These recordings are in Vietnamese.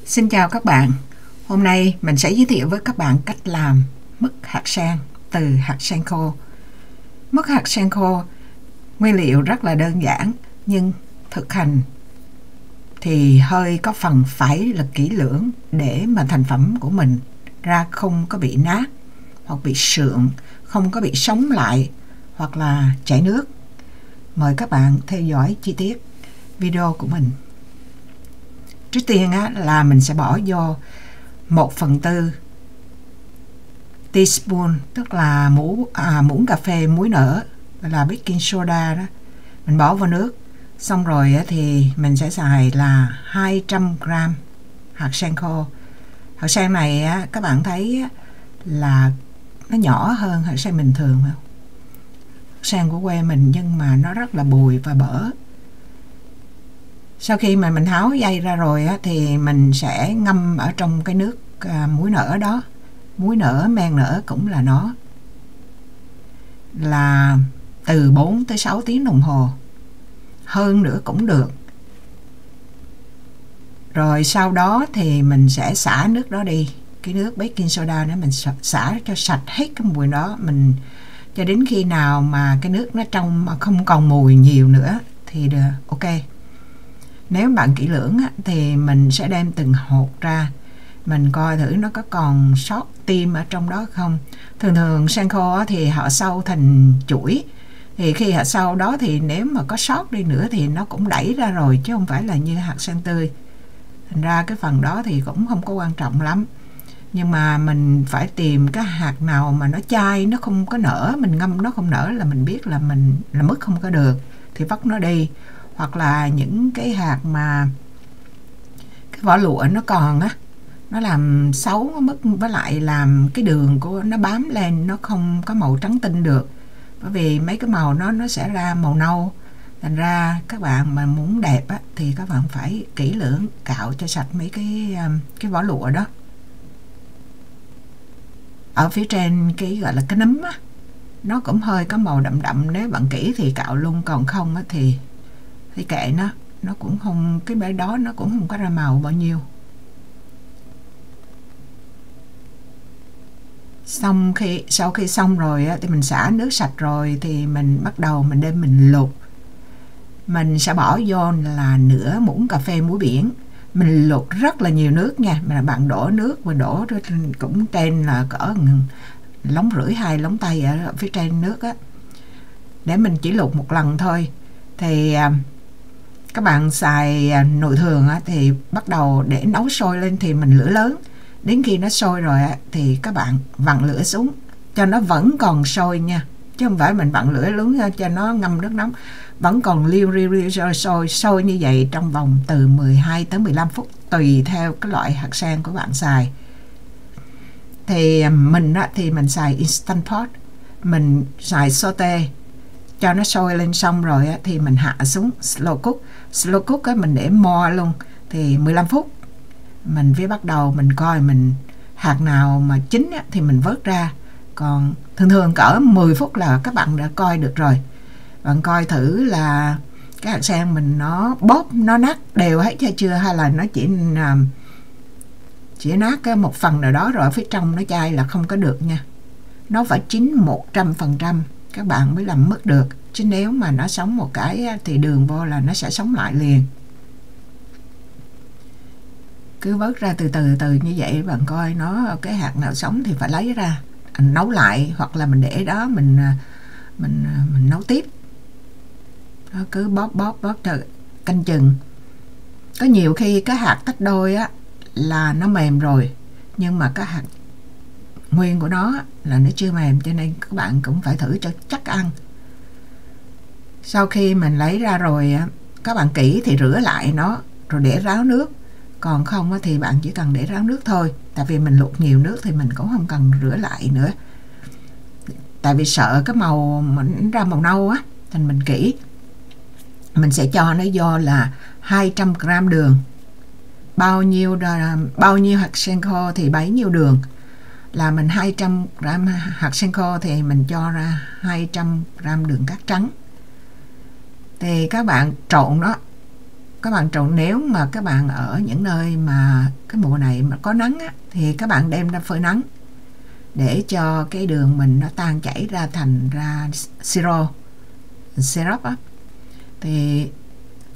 Xin chào các bạn. Hôm nay mình sẽ giới thiệu với các bạn cách làm mứt hạt sen từ hạt sen khô. Mứt hạt sen khô nguyên liệu rất là đơn giản, nhưng thực hành thì hơi có phần phải là kỹ lưỡng để mà thành phẩm của mình ra không có bị nát hoặc bị sượng, không có bị sống lại hoặc là chảy nước. Mời các bạn theo dõi chi tiết video của mình. Trước tiên là mình sẽ bỏ vô 1/4 teaspoon, tức là muỗng cà phê muối nở, là baking soda đó. Mình bỏ vào nước, xong rồi thì mình sẽ xài là 200 gram hạt sen khô. Hạt sen này các bạn thấy là nó nhỏ hơn hạt sen bình thường không? Hạt sen của quê mình nhưng mà nó rất là bùi và bở. Sau khi mà mình tháo dây ra rồi thì mình sẽ ngâm ở trong cái nước muối nở đó. Muối nở, men nở cũng là nó, là từ 4 tới 6 tiếng đồng hồ, hơn nữa cũng được. Rồi sau đó thì mình sẽ xả nước đó đi, cái nước baking soda đó mình xả cho sạch hết cái mùi đó, mình cho đến khi nào mà cái nước nó trong mà không còn mùi nhiều nữa thì được, ok. Nếu bạn kỹ lưỡng thì mình sẽ đem từng hột ra, mình coi thử nó có còn sót tim ở trong đó không. Thường sen khô thì họ xâu thành chuỗi, thì khi họ xâu đó thì nếu mà có sót đi nữa thì nó cũng đẩy ra rồi, chứ không phải là như hạt sen tươi. Thành ra cái phần đó thì cũng không có quan trọng lắm. Nhưng mà mình phải tìm cái hạt nào mà nó chai, nó không có nở, mình ngâm nó không nở là mình biết là mình làm mứt không có được, thì vắt nó đi. Hoặc là những cái hạt mà cái vỏ lụa nó còn nó làm xấu mứt, với lại làm cái đường của nó bám lên, nó không có màu trắng tinh được, bởi vì mấy cái màu nó sẽ ra màu nâu. Thành ra các bạn mà muốn đẹp thì các bạn phải kỹ lưỡng cạo cho sạch mấy cái vỏ lụa đó. Ở phía trên cái gọi là cái nấm nó cũng hơi có màu đậm đậm, nếu bạn kỹ thì cạo luôn, còn không thì kệ nó cũng không, cái bãi đó nó cũng không có ra màu bao nhiêu. Sau khi xong rồi thì mình xả nước sạch rồi thì mình bắt đầu mình đem mình luộc. Mình sẽ bỏ vô là nửa muỗng cà phê muối biển. Mình luộc rất là nhiều nước nha, mà bạn đổ nước và đổ cũng trên là cỡ 1,5 lóng tay ở phía trên nước để mình chỉ luộc một lần thôi. Thì các bạn xài nồi thường thì bắt đầu để nấu sôi lên thì mình lửa lớn, đến khi nó sôi rồi thì các bạn vặn lửa xuống cho nó vẫn còn sôi nha, chứ không phải mình vặn lửa lớn cho nó ngâm nước nóng, vẫn còn liu sôi như vậy trong vòng từ 12 tới 15 phút tùy theo cái loại hạt sen của bạn xài. Thì mình xài Instant Pot, mình xài saute cho nó sôi lên, xong rồi thì mình hạ xuống slow cook mình để mo luôn, thì 15 phút mình mới bắt đầu mình coi mình hạt nào mà chín thì mình vớt ra. Còn thường cỡ 10 phút là các bạn đã coi được rồi. Bạn coi thử là cái hạt sen mình nó bóp, nó nát đều hết chưa, hay là nó chỉ nát cái một phần nào đó rồi ở phía trong nó chai là không có được nha. Nó phải chín 100% các bạn mới làm mứt được, chứ nếu mà nó sống một cái thì đường vô là nó sẽ sống lại liền. Cứ vớt ra từ từ như vậy, bạn coi nó cái hạt nào sống thì phải lấy ra nấu lại, hoặc là mình để đó mình nấu tiếp. Đó, cứ bóp canh chừng. Có nhiều khi cái hạt tách đôi là nó mềm rồi, nhưng mà cái hạt nguyên của nó là nó chưa mềm, cho nên các bạn cũng phải thử cho chắc ăn. Sau khi mình lấy ra rồi các bạn kỹ thì rửa lại nó rồi để ráo nước, còn không thì bạn chỉ cần để ráo nước thôi. Tại vì mình luộc nhiều nước thì mình cũng không cần rửa lại nữa, tại vì sợ cái màu mình ra màu nâu thì mình kỹ. Mình sẽ cho nó vô là 200 gram đường, bao nhiêu hạt sen khô thì bấy nhiêu đường. Là mình 200 gram hạt sen khô thì mình cho ra 200 gram đường cát trắng. Thì các bạn trộn nó các bạn trộn, nếu mà các bạn ở những nơi mà cái mùa này mà có nắng á, thì các bạn đem ra phơi nắng để cho cái đường mình nó tan chảy ra thành ra syrup á. Thì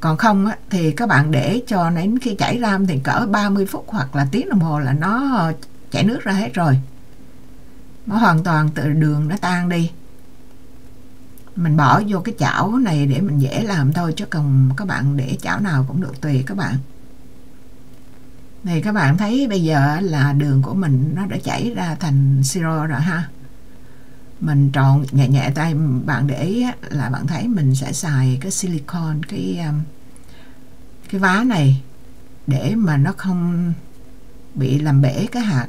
còn không á, thì các bạn để cho đến khi chảy ra thì cỡ 30 phút hoặc là tiếng đồng hồ là nó chảy nước ra hết rồi, nó hoàn toàn từ đường nó tan đi. Mình bỏ vô cái chảo này để mình dễ làm thôi, chứ còn các bạn để chảo nào cũng được, tùy các bạn. Thì các bạn thấy bây giờ là đường của mình nó đã chảy ra thành siro rồi ha. Mình trộn nhẹ nhẹ tay, bạn để ý là bạn thấy mình sẽ xài cái silicone, cái vá này để mà nó không bị làm bể cái hạt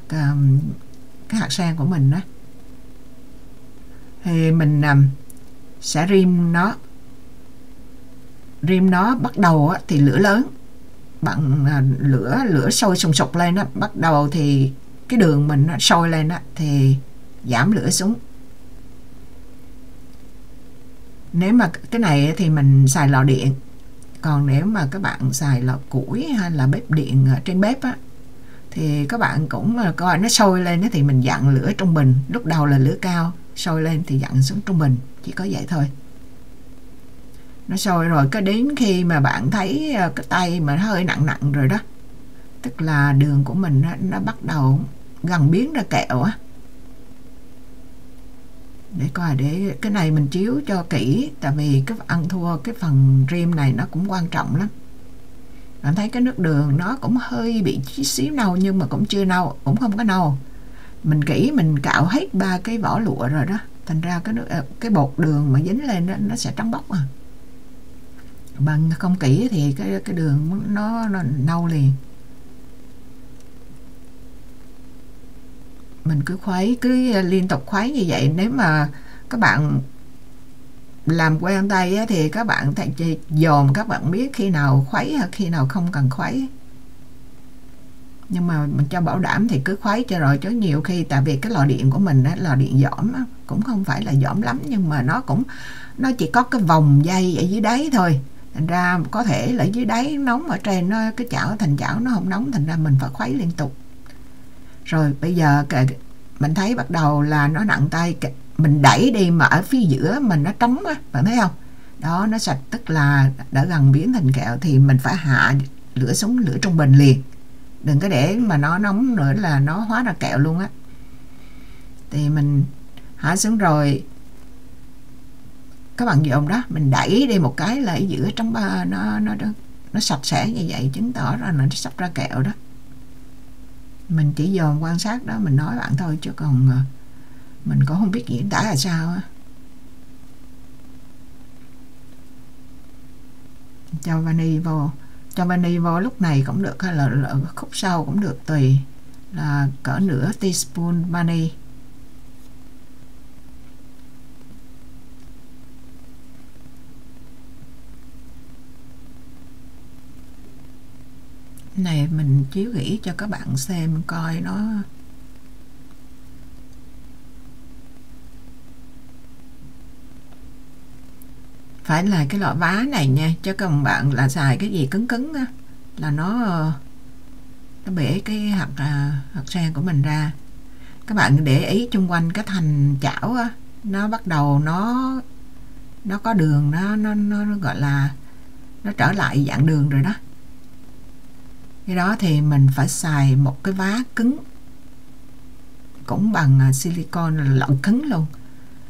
sen của mình đó. Thì mình sẽ rim nó bắt đầu thì lửa lớn, bằng lửa sôi sùng sục lên đó. Bắt đầu thì cái đường mình nó sôi lên đó thì giảm lửa xuống. Nếu mà cái này thì mình xài lò điện, còn nếu mà các bạn xài lò củi hay là bếp điện trên bếp á, thì các bạn cũng coi nó sôi lên thì mình dặn lửa trung bình. Lúc đầu là lửa cao, sôi lên thì dặn xuống trung bình, chỉ có vậy thôi. Nó sôi rồi cái đến khi mà bạn thấy cái tay mà nó hơi nặng nặng rồi đó, tức là đường của mình nó bắt đầu gần biến ra kẹo á. Để coi, để cái này mình chiếu cho kỹ, tại vì cái ăn thua cái phần rim này nó cũng quan trọng lắm. Bạn thấy cái nước đường nó cũng hơi bị chút xíu nâu, nhưng mà cũng chưa nâu, cũng không có nâu. Mình kỹ, mình cạo hết 3 cái vỏ lụa rồi đó, thành ra cái bột đường mà dính lên đó, nó sẽ trắng bóc à. Bằng không kỹ thì cái đường nó nâu liền. Mình cứ khuấy, cứ liên tục khuấy như vậy. Nếu mà các bạn làm quen tay thì các bạn dồn, các bạn biết khi nào khuấy hay khi nào không cần khuấy. Nhưng mà mình cho bảo đảm thì cứ khuấy cho rồi, chứ nhiều khi tại vì cái lò điện của mình lò điện dỏm cũng không phải là dỏm lắm, nhưng mà nó chỉ có cái vòng dây ở dưới đáy thôi, thành ra có thể là dưới đáy nóng, ở trên cái chảo nó không nóng, thành ra mình phải khuấy liên tục. Rồi bây giờ mình thấy bắt đầu là nó nặng tay, mình đẩy đi mà ở phía giữa mình nó trống á, bạn thấy không? Đó, nó sạch, tức là đã gần biến thành kẹo thì mình phải hạ lửa xuống lửa trung bình liền. Đừng có để mà nó nóng nữa là nó hóa ra kẹo luôn á. Thì mình hạ xuống rồi, các bạn dồn đó, mình đẩy đi một cái là ở giữa trong nó sạch sẽ như vậy, chứng tỏ ra là nó sắp ra kẹo đó. Mình chỉ dồn quan sát đó, mình nói bạn thôi, chứ còn mình cũng không biết diễn tả là sao á. Cho vani vô lúc này cũng được, hay là khúc sau cũng được, tùy, là cỡ nửa teaspoon vani. Này mình chiếu kỹ cho các bạn xem coi nó phải là cái loại vá này nha, chứ còn bạn là xài cái gì cứng cứng á là nó bể cái hạt sen của mình ra. Các bạn để ý chung quanh cái thành chảo á, nó bắt đầu nó có đường, nó gọi là nó trở lại dạng đường rồi đó. Cái đó thì mình phải xài một cái vá cứng, cũng bằng silicone, là lọn cứng luôn,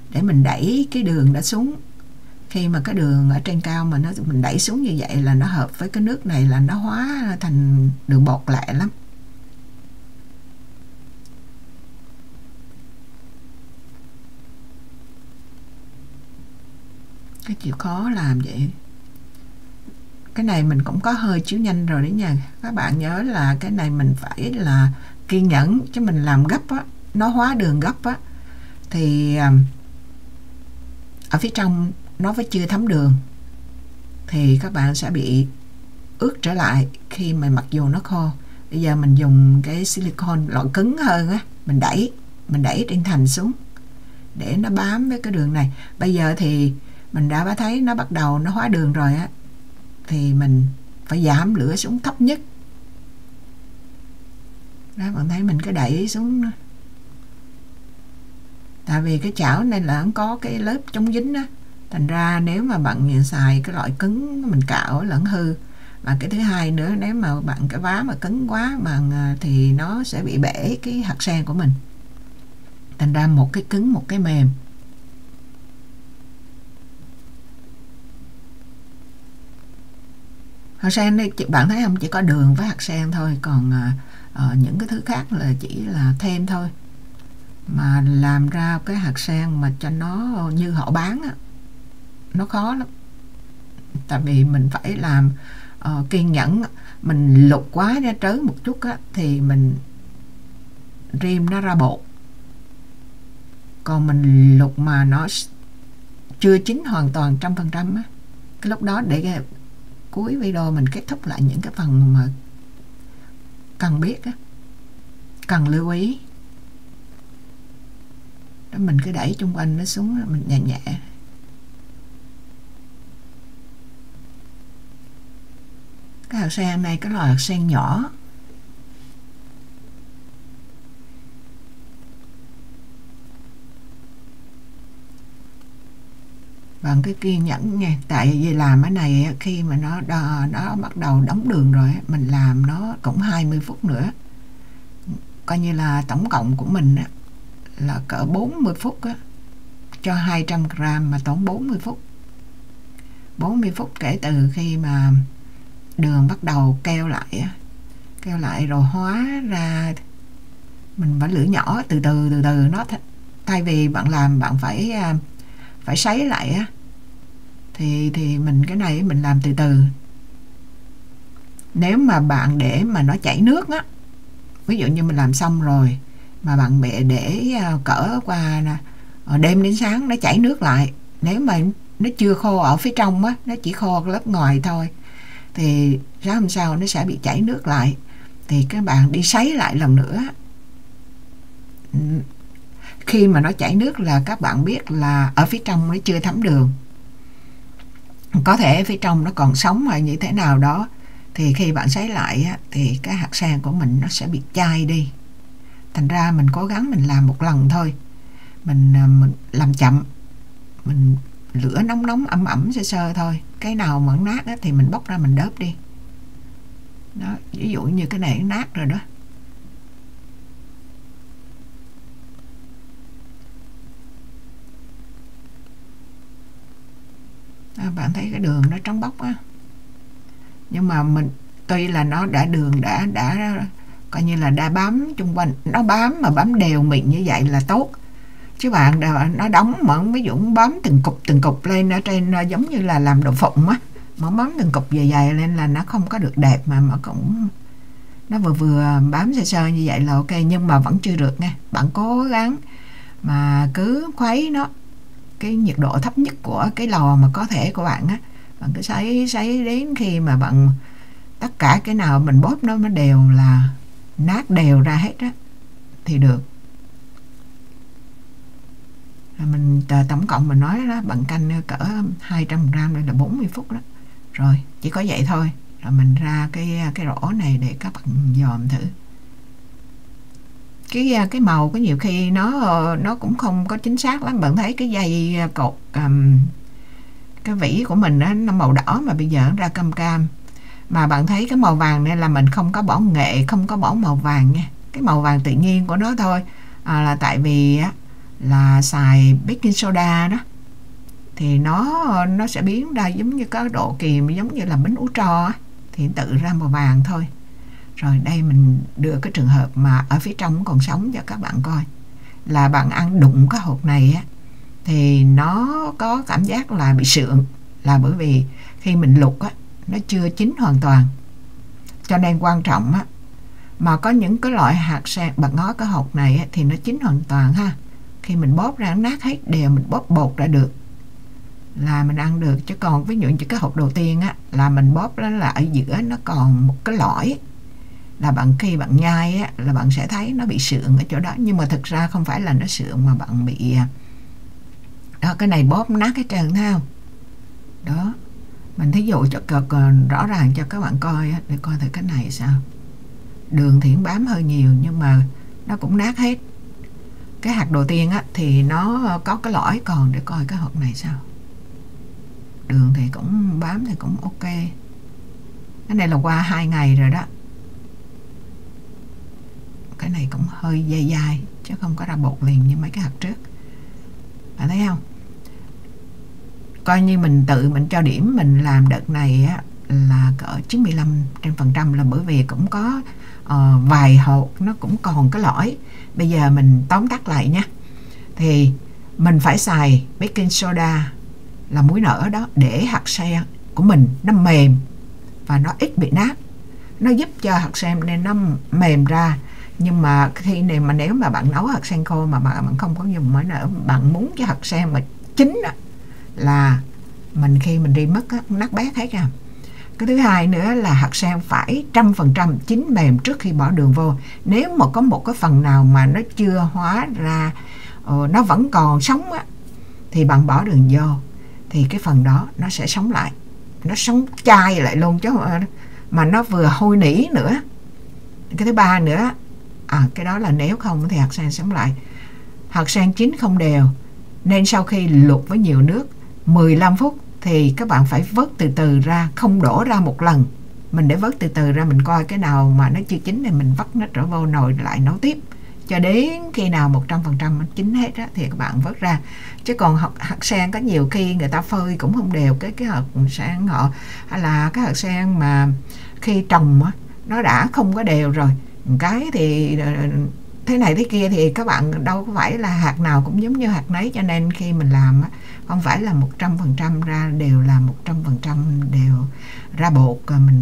để mình đẩy cái đường đã xuống. Khi mà cái đường ở trên cao mà mình đẩy xuống như vậy là nó hợp với cái nước này, là nó hóa thành đường bột lẹ lắm. Cái chịu khó làm vậy. Cái này mình cũng có hơi chiếu nhanh rồi đấy nha. Các bạn nhớ là cái này mình phải là kiên nhẫn, chứ mình làm gấp á, nó hóa đường gấp á, thì ở phía trong nó vẫn chưa thấm đường, thì các bạn sẽ bị ướt trở lại khi mà mặc dù nó khô. Bây giờ mình dùng cái silicone loại cứng hơn á, mình đẩy trên thành xuống để nó bám với cái đường này. Bây giờ thì mình đã thấy nó bắt đầu nó hóa đường rồi á, thì mình phải giảm lửa xuống thấp nhất. Đó, bạn thấy mình cứ đẩy xuống đó. Tại vì cái chảo này là nó có cái lớp chống dính á, thành ra nếu mà bạn xài cái loại cứng mình cạo lẫn hư. Và cái thứ hai nữa, nếu mà bạn cái vá mà cứng quá thì nó sẽ bị bể cái hạt sen của mình. Thành ra một cái cứng một cái mềm. Hạt sen đây bạn thấy không, chỉ có đường với hạt sen thôi, còn những cái thứ khác là chỉ là thêm thôi. Mà làm ra cái hạt sen mà cho nó như họ bán á, nó khó lắm. Tại vì mình phải làm kiên nhẫn. Mình lục quá ra trớn một chút á, thì mình rim nó ra bột. Còn mình lục mà nó chưa chín hoàn toàn 100% á, cái lúc đó để cuối video mình kết thúc lại những cái phần mà cần biết á, cần lưu ý. Đó, mình cứ đẩy chung quanh nó xuống, mình nhẹ nhẹ. Cái hạt sen này cái loại hạt sen nhỏ. Bằng cái kiên nhẫn nha. Tại vì làm cái này khi mà nó bắt đầu đóng đường rồi, mình làm nó cũng 20 phút nữa. Coi như là tổng cộng của mình là cỡ 40 phút á, cho 200 gram mà tốn 40 phút. 40 phút kể từ khi mà đường bắt đầu keo lại rồi hóa ra. Mình phải lửa nhỏ từ từ nó, thay vì bạn làm bạn phải sấy lại á, thì mình cái này mình làm từ từ. Nếu mà bạn để mà nó chảy nước á, ví dụ như mình làm xong rồi mà bạn để cỡ qua đêm đến sáng nó chảy nước lại, nếu mà nó chưa khô ở phía trong á, nó chỉ khô lớp ngoài thôi, thì sáng hôm sau nó sẽ bị chảy nước lại. Thì các bạn đi sấy lại lần nữa. Khi mà nó chảy nước là các bạn biết là ở phía trong nó chưa thấm đường. Có thể phía trong nó còn sống hay như thế nào đó. Thì khi bạn sấy lại á, thì cái hạt sen của mình nó sẽ bị chai đi. Thành ra mình cố gắng mình làm một lần thôi. Mình làm chậm. Mình lửa nóng ẩm sơ sơ thôi. Cái nào mà nát á, thì mình bóc ra mình đớp đi. Đó, ví dụ như cái này nát rồi đó. Bạn thấy cái đường nó trắng bóc á. Nhưng mà mình tuy là nó đã đường đã coi như là đã bám chung quanh, nó bám mà bám đều mịn như vậy là tốt. Chứ bạn nó đóng mà ví dụ bám từng cục lên ở trên, nó giống như là làm đậu phụng á, mà bám từng cục dày lên là nó không có được đẹp, mà cũng nó vừa bám sơ sơ như vậy là ok, nhưng mà vẫn chưa được nha. Bạn cố gắng mà cứ khuấy nó cái nhiệt độ thấp nhất của cái lò mà có thể của bạn á. Bạn cứ sấy đến khi mà bạn tất cả cái nào mình bóp nó đều là nát đều ra hết á thì được. Mình tổng cộng mình nói đó, bạn canh cỡ 200 gram đây là 40 phút đó. Rồi chỉ có vậy thôi. Rồi mình ra cái rổ này để các bạn dòm thử. Cái màu có nhiều khi nó cũng không có chính xác lắm. Bạn thấy cái dây cột cái vỉ của mình đó, nó màu đỏ mà bây giờ nó ra cam. Mà bạn thấy cái màu vàng này là mình không có bỏ nghệ, không có bỏ màu vàng nha. Cái màu vàng tự nhiên của nó thôi. Là tại vì là xài baking soda đó, thì nó sẽ biến ra giống như có độ kiềm, giống như là bánh ú tro, thì tự ra màu vàng thôi. Rồi đây mình đưa cái trường hợp mà ở phía trong còn sống cho các bạn coi. Là bạn ăn đụng cái hột này á, thì nó có cảm giác là bị sượng, là bởi vì khi mình luộc á, nó chưa chín hoàn toàn. Cho nên quan trọng á, mà có những cái loại hạt sen, bạn ngó cái hột này á, thì nó chín hoàn toàn ha. Khi mình bóp ra nát hết đều, mình bóp bột ra được là mình ăn được. Chứ còn ví dụ như cái hột đầu tiên á, là mình bóp đó là ở giữa nó còn một cái lõi, là khi bạn nhai á, là bạn sẽ thấy nó bị sượng ở chỗ đó. Nhưng mà thực ra không phải là nó sượng, mà bạn bị đó, cái này bóp nát cái trơn thấy không? Đó, Mình thí dụ cho rõ ràng cho các bạn coi á, để coi thử cái này sao. Đường thì bám hơi nhiều nhưng mà nó cũng nát hết. Cái hạt đầu tiên á, thì nó có cái lõi, còn để coi cái hột này sao. Đường thì cũng bám thì cũng ok. Cái này là qua 2 ngày rồi đó. Cái này cũng hơi dai dai chứ không có ra bột liền như mấy cái hạt trước. Bạn thấy không? Coi như mình tự mình cho điểm mình làm đợt này á, là cỡ 95% là bởi vì cũng có vài hột nó cũng còn cái lõi. Bây giờ mình tóm tắt lại nha. Thì mình phải xài baking soda là muối nở đó, để hạt sen của mình nó mềm và nó ít bị nát. Nó giúp cho hạt sen nên nó mềm ra. Nhưng mà khi này mà nếu mà bạn nấu hạt sen khô mà bạn không có dùng muối nở, bạn muốn cái hạt sen mà chín đó, là khi mình đi mất á, nát bét hết à. Cái thứ hai nữa là hạt sen phải 100% chín mềm trước khi bỏ đường vô. Nếu mà có một cái phần nào mà nó chưa hóa ra, nó vẫn còn sống á, thì bạn bỏ đường vô thì cái phần đó nó sẽ sống lại, nó sống chai lại luôn chứ mà nó vừa hôi nỉ nữa. Cái thứ ba nữa, cái đó là nếu không thì hạt sen sống lại. Hạt sen chín không đều nên sau khi luộc với nhiều nước 15 phút thì các bạn phải vớt từ từ ra, không đổ ra một lần. Mình để vớt từ từ ra, mình coi cái nào mà nó chưa chín thì mình vắt nó trở vô nồi lại nấu tiếp, cho đến khi nào 100% chín hết á, thì các bạn vớt ra. Chứ còn hạt sen có nhiều khi người ta phơi cũng không đều cái hạt sen họ, hay là cái hạt sen mà khi trồng á, nó đã không có đều rồi. Cái thì thế này thế kia thì các bạn đâu có phải là hạt nào cũng giống như hạt nấy, cho nên khi mình làm á, không phải là 100% ra đều là 100% đều ra bột.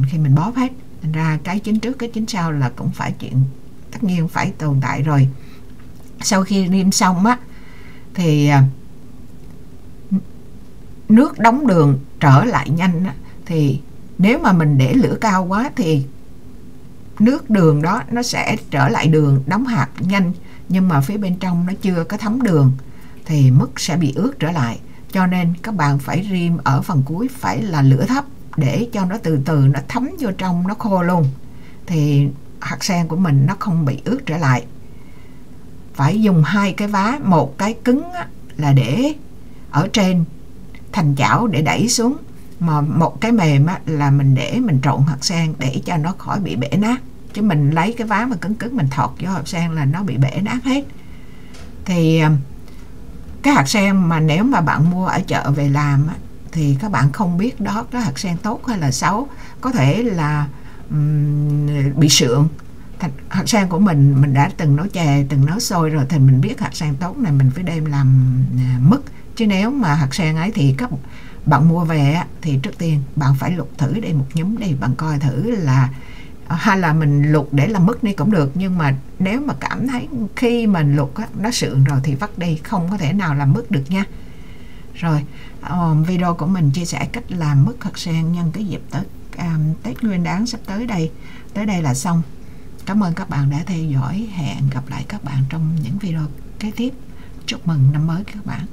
Khi mình bóp hết ra, cái chín trước cái chín sau là cũng phải chuyện tất nhiên phải tồn tại rồi. Sau khi nêm xong á thì nước đóng đường trở lại nhanh á, thì nếu mà mình để lửa cao quá thì nước đường đó nó sẽ trở lại đường đóng hạt nhanh, nhưng mà phía bên trong nó chưa có thấm đường thì mứt sẽ bị ướt trở lại. Cho nên các bạn phải rim ở phần cuối phải là lửa thấp để cho nó từ từ nó thấm vô trong, nó khô luôn, thì hạt sen của mình nó không bị ướt trở lại. Phải dùng 2 cái vá, một cái cứng á, là để ở trên thành chảo để đẩy xuống, mà một cái mềm á, là mình để mình trộn hạt sen để cho nó khỏi bị bể nát. Chứ mình lấy cái vá mà cứng cứng mình thọt vô hạt sen là nó bị bể nát hết. Thì cái hạt sen mà nếu mà bạn mua ở chợ về làm á, thì các bạn không biết đó cái hạt sen tốt hay là xấu, có thể là bị sượng. Hạt sen của mình đã từng nấu chè, từng nấu xôi rồi thì mình biết hạt sen tốt này mình phải đem làm mứt. Chứ nếu mà hạt sen ấy thì các bạn mua về á, thì trước tiên bạn phải luộc thử đây một nhúm đi, bạn coi thử là, hay là mình luộc để làm mứt đi cũng được. Nhưng mà nếu mà cảm thấy khi mình luộc á, nó sượng rồi thì vắt đi, không có thể nào làm mứt được nha. Rồi video của mình chia sẻ cách làm mứt hạt sen nhân cái dịp Tết Nguyên Đán sắp tới đây là xong. Cảm ơn các bạn đã theo dõi. Hẹn gặp lại các bạn trong những video kế tiếp. Chúc mừng năm mới các bạn.